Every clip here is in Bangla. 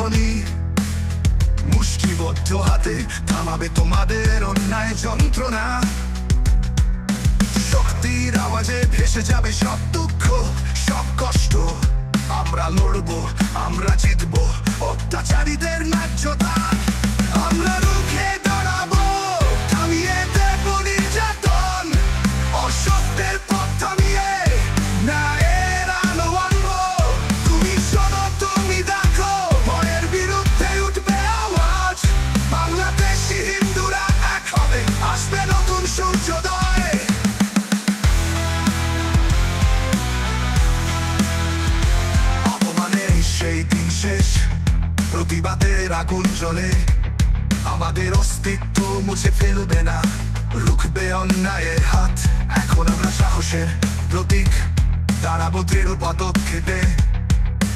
ধ্বনি, মুষ্টিবদ্ধ হাতে থামাবে তোমাদের অন্যায় যন্ত্রণা। শক্তির আওয়াজে ভেসে যাবে সব দুঃখ, সব কষ্ট। আমরা লড়বো, আমরা জিতবো অত্যাচারীদের ন্যায্যতা। আমরা রুখে দাঁড়াবো, থামিয়ে দেবো নির্যাতন। অসত্যের পথ থামিয়ে ন্যায়ের আলো আনবো। তুমি শোনো, তুমি দেখো, ভয়ের বিরুদ্ধে উঠবে আওয়াজ। বাংলাদেশি হিন্দুরা এক হবে, আসবে নতুন সূর্যোদয়। অপমানের সেই দিন শেষ, প্রতিবাদের আগুন জ্বলে। আমাদের অস্তিত্ব মুছে ফেলবে না, রুখবে অন্যায়ের হাত। এখন আমরা সাহসের প্রতীক, দাঁড়াবো দৃঢ় পদক্ষেপে।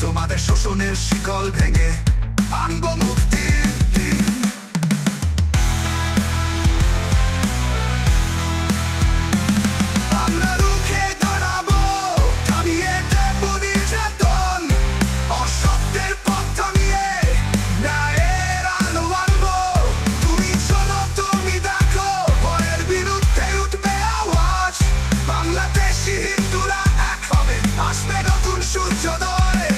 তোমাদের শোষণের শিকল ভেঙে আনবো মুক্তির দিন। আমরা রুখে দাঁড়াবো, থামিয়ে দেবো নির্যাতন। অসত্যের পথ থামিয়ে ন্যায়ের আলো আনবো। তুমি শোনো, তুমি দেখো, ভয়ের বিরুদ্ধে উঠবে আওয়াজ। বাংলাদেশি হিন্দুরা এক হবে, আসবে নতুন সূর্যোদয়।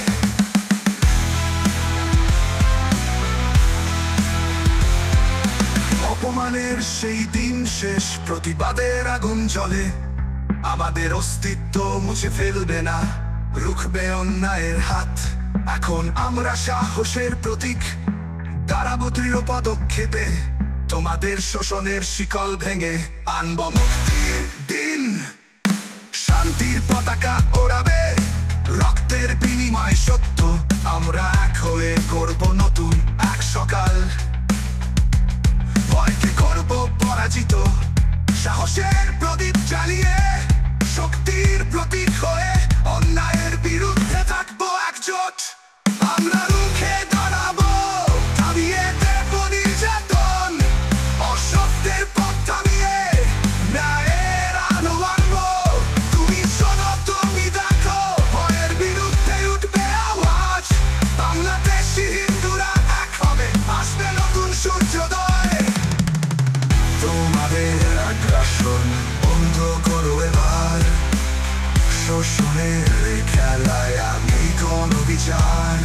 অপমানের সেই দিন শেষ, প্রতিবাদের আগুন জ্বলে। আমাদের অস্তিত্ব মুছে ফেলবে না, রুখবে অন্যায়ের হাত। এখন আমরা সাহসের প্রতীক, দাঁড়াবো দৃঢ় পদক্ষেপে। তোমাদের শোষণের শিকল ভেঙে আনবো মুক্তির দিন। শান্তির পতাকা ওড়াবে, রক্তের বিনিময় সত্য। আমরা এক হয়ে করব নতুন এক সকাল। ভয়কে করব পরাজিত, সাহসের প্রদীপ জ্বালিয়ে। শক্তির প্রতীক হয়ে অন্যায়ের বিরুদ্ধে থাকবো একজোট। আমরা রুখে দাঁড়াবো, থামিয়ে দেবো নির্যাতন। অসত্যের পথ থামিয়ে ন্যায়ের আলো আনবো। তুমি শোনো, তুমি দেখো, ভয়ের বিরুদ্ধে উঠবে আওয়াজ। বাংলাদেশি হিন্দুরা এক হবে, আসবে নতুন সূর্যোদয়। তোমাদের আগ্রাসন বন্ধ করো এবার। শোষণের খেলায় আমি কোনো বিচার